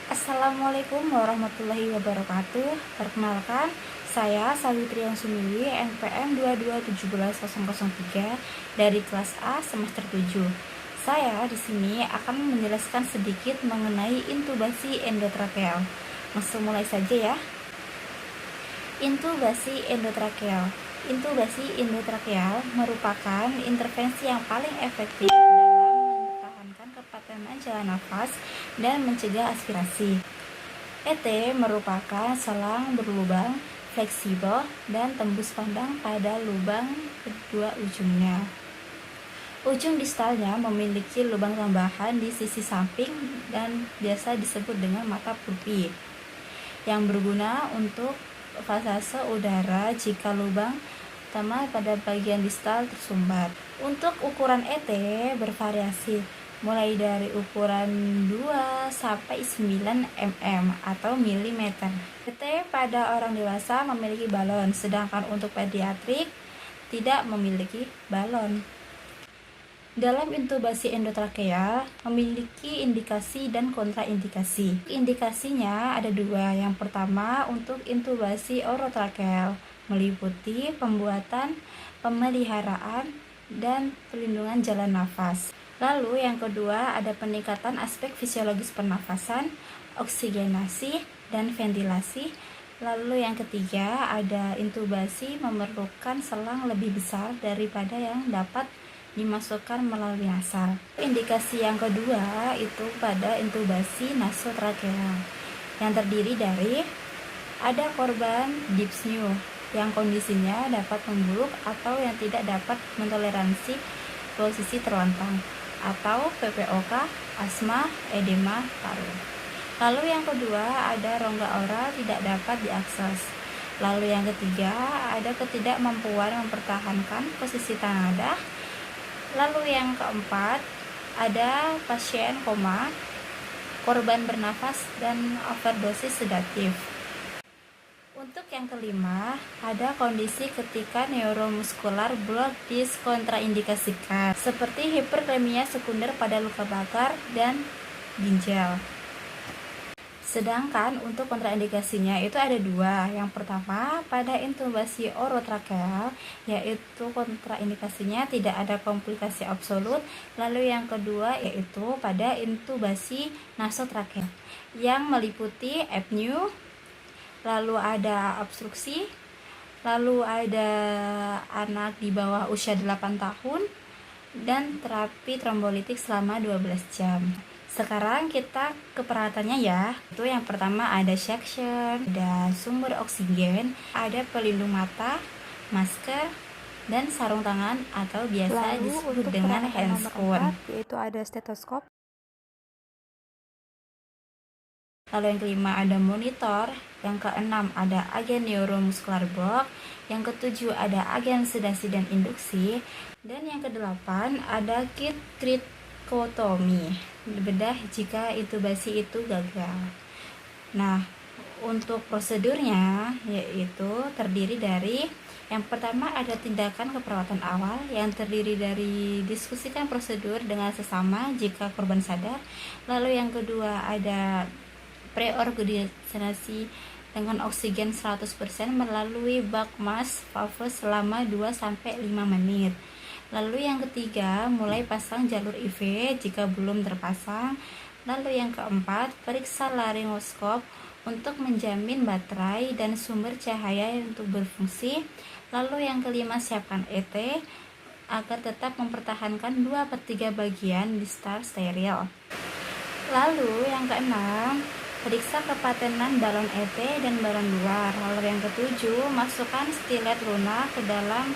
Assalamualaikum warahmatullahi wabarakatuh. Perkenalkan, saya Sawitri Sumiwi, NPM 2217-003 dari kelas A semester 7. Saya di sini akan menjelaskan sedikit mengenai intubasi endotrakeal. Langsung mulai saja ya. Intubasi endotrakeal. Intubasi endotrakeal merupakan intervensi yang paling efektif kepatenan jalan nafas dan mencegah aspirasi. ET merupakan selang berlubang fleksibel dan tembus pandang pada lubang kedua ujungnya. Ujung distalnya memiliki lubang tambahan di sisi samping dan biasa disebut dengan mata pulpi, yang berguna untuk pasase udara jika lubang utama pada bagian distal tersumbat. Untuk ukuran ET bervariasi, mulai dari ukuran 2 sampai 9 mm atau milimeter. ET pada orang dewasa memiliki balon, sedangkan untuk pediatrik tidak memiliki balon. Dalam intubasi endotrakeal memiliki indikasi dan kontraindikasi. Indikasinya ada dua. Yang pertama untuk intubasi orotrakeal, meliputi pembuatan, pemeliharaan, dan pelindungan jalan nafas. Lalu yang kedua ada peningkatan aspek fisiologis pernafasan, oksigenasi, dan ventilasi. Lalu yang ketiga ada intubasi memerlukan selang lebih besar daripada yang dapat dimasukkan melalui nasal. Indikasi yang kedua itu pada intubasi nasotrakeal yang terdiri dari ada korban dyspnea yang kondisinya dapat membuluk atau yang tidak dapat mentoleransi posisi terlentang, atau PPOK, asma, edema paru. Lalu yang kedua ada rongga oral tidak dapat diakses. Lalu yang ketiga ada ketidakmampuan mempertahankan posisi tanada. Lalu yang keempat ada pasien koma, korban bernafas, dan overdosis sedatif. Untuk yang kelima ada kondisi ketika neuromuskular block diskontraindikasikan, seperti hiperklemia sekunder pada luka bakar dan ginjal. Sedangkan untuk kontraindikasinya itu ada dua. Yang pertama pada intubasi orotrakeal, yaitu kontraindikasinya tidak ada komplikasi absolut. Lalu yang kedua yaitu pada intubasi nasotrakeal yang meliputi apnea, lalu ada obstruksi, lalu ada anak di bawah usia 8 tahun, dan terapi trombolitik selama 12 jam. Sekarang kita ke peralatannya ya. Itu yang pertama ada suction, ada sumber oksigen, ada pelindung mata, masker, dan sarung tangan atau biasa disebut dengan handscoon. Yaitu ada stetoskop. Lalu yang kelima ada monitor, yang keenam ada agen neuromuscular block, yang ketujuh ada agen sedasi dan induksi, dan yang kedelapan ada kit trichotomy, bedah jika intubasi itu gagal. Nah, untuk prosedurnya yaitu terdiri dari yang pertama ada tindakan keperawatan awal yang terdiri dari diskusikan prosedur dengan sesama jika korban sadar. Lalu yang kedua ada preorganisasi dengan oksigen 100% melalui bak mask valve selama 2-5 menit. Lalu yang ketiga, mulai pasang jalur IV jika belum terpasang. Lalu yang keempat, periksa laryngoskop untuk menjamin baterai dan sumber cahaya untuk berfungsi. Lalu yang kelima, siapkan ET agar tetap mempertahankan 2/3 bagian distal steril. Lalu yang keenam, periksa kepatenan balon ET dan balon luar. Lalu yang ketujuh, masukkan stilet lunak ke dalam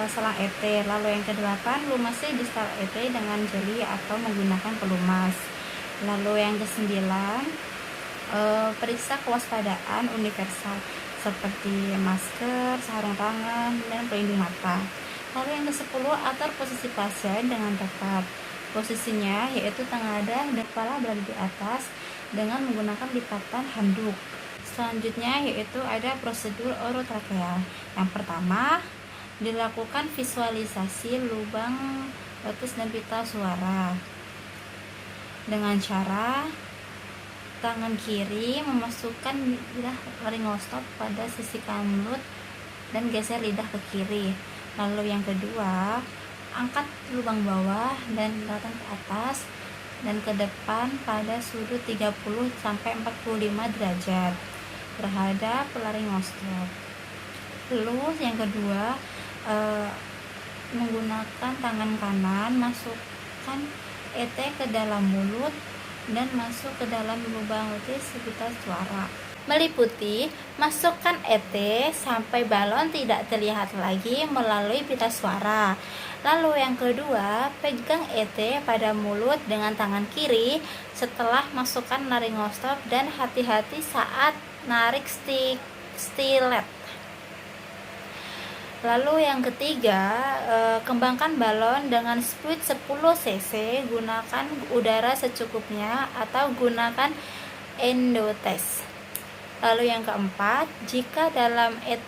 selang ET. Lalu yang kedelapan, lumasi distal ET dengan jeli atau menggunakan pelumas. Lalu yang kesembilan, periksa kewaspadaan universal seperti masker, sarung tangan, dan pelindung mata. Lalu yang ke-10, atur posisi pasien dengan tepat. Posisinya yaitu tengadah dan kepala berada di atas dengan menggunakan lipatan handuk. Selanjutnya yaitu ada prosedur orotrakeal. Yang pertama, dilakukan visualisasi lubang otis dan pita suara. Dengan cara tangan kiri memasukkan lidah laryngoscope pada sisi kanan mulut dan geser lidah ke kiri. Lalu yang kedua, angkat lubang bawah dan datang ke atas dan ke depan pada sudut 30 sampai 45 derajat terhadap laryngoscope. Lalu yang kedua, menggunakan tangan kanan masukkan ET ke dalam mulut dan masuk ke dalam lubang otis pita suara. Meliputi masukkan ET sampai balon tidak terlihat lagi melalui pita suara. Lalu yang kedua, pegang ET pada mulut dengan tangan kiri setelah masukkan laryngoscope dan hati-hati saat narik stilet. Lalu yang ketiga, kembangkan balon dengan speed 10 cc, gunakan udara secukupnya atau gunakan endotest. Lalu yang keempat, jika dalam ET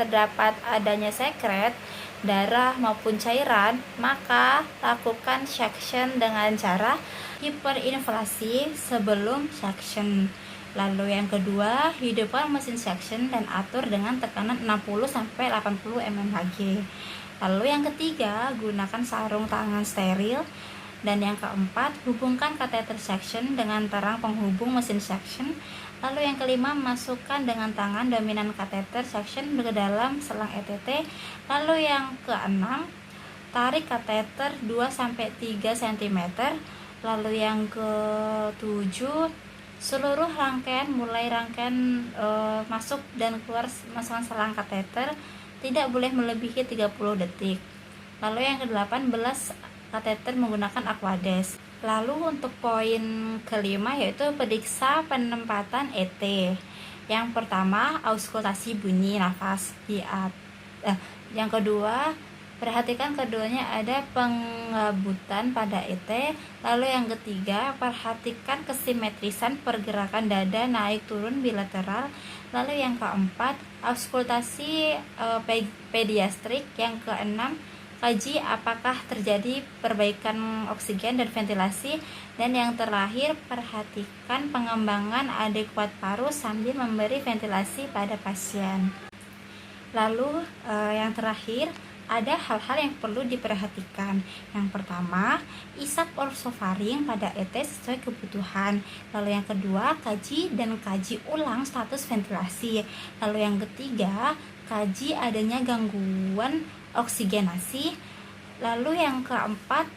terdapat adanya sekret, darah maupun cairan, maka lakukan suction dengan cara hiperinflasi sebelum suction. Lalu yang kedua, hidupkan mesin suction dan atur dengan tekanan 60-80 mmHg. Lalu yang ketiga, gunakan sarung tangan steril. Dan yang keempat, hubungkan kateter suction dengan terang penghubung mesin suction. Lalu yang kelima, masukkan dengan tangan dominan kateter suction ke dalam selang ETT. Lalu yang keenam, tarik kateter 2-3 cm. Lalu yang ketujuh, seluruh rangkaian mulai rangkaian masuk dan keluar masukkan selang kateter tidak boleh melebihi 30 detik. Lalu yang ke-18, kateter menggunakan Aquades. Lalu untuk poin kelima yaitu periksa penempatan ET. Yang pertama, auskultasi bunyi nafas yang kedua, perhatikan keduanya ada pengabutan pada ET. Lalu yang ketiga, perhatikan kesimetrisan pergerakan dada naik turun bilateral. Lalu yang keempat, auskultasi pediastrik. Yang keenam, kaji apakah terjadi perbaikan oksigen dan ventilasi. Dan yang terakhir, perhatikan pengembangan adekuat paru sambil memberi ventilasi pada pasien. Lalu yang terakhir, ada hal-hal yang perlu diperhatikan. Yang pertama, isap orofaring pada ET sesuai kebutuhan. Lalu yang kedua, kaji ulang status ventilasi. Lalu yang ketiga, kaji adanya gangguan oksigenasi. Lalu yang keempat,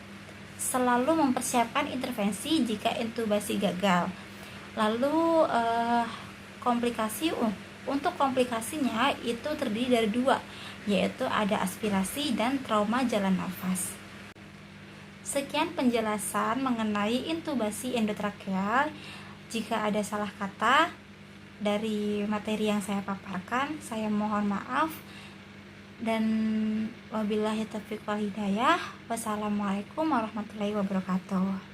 selalu mempersiapkan intervensi jika intubasi gagal. Lalu untuk komplikasinya itu terdiri dari dua, yaitu ada aspirasi dan trauma jalan nafas. Sekian penjelasan mengenai intubasi endotrakeal. Jika ada salah kata dari materi yang saya paparkan, saya mohon maaf. Dan wabillahi taufiq wal hidayah. Wassalamualaikum warahmatullahi wabarakatuh.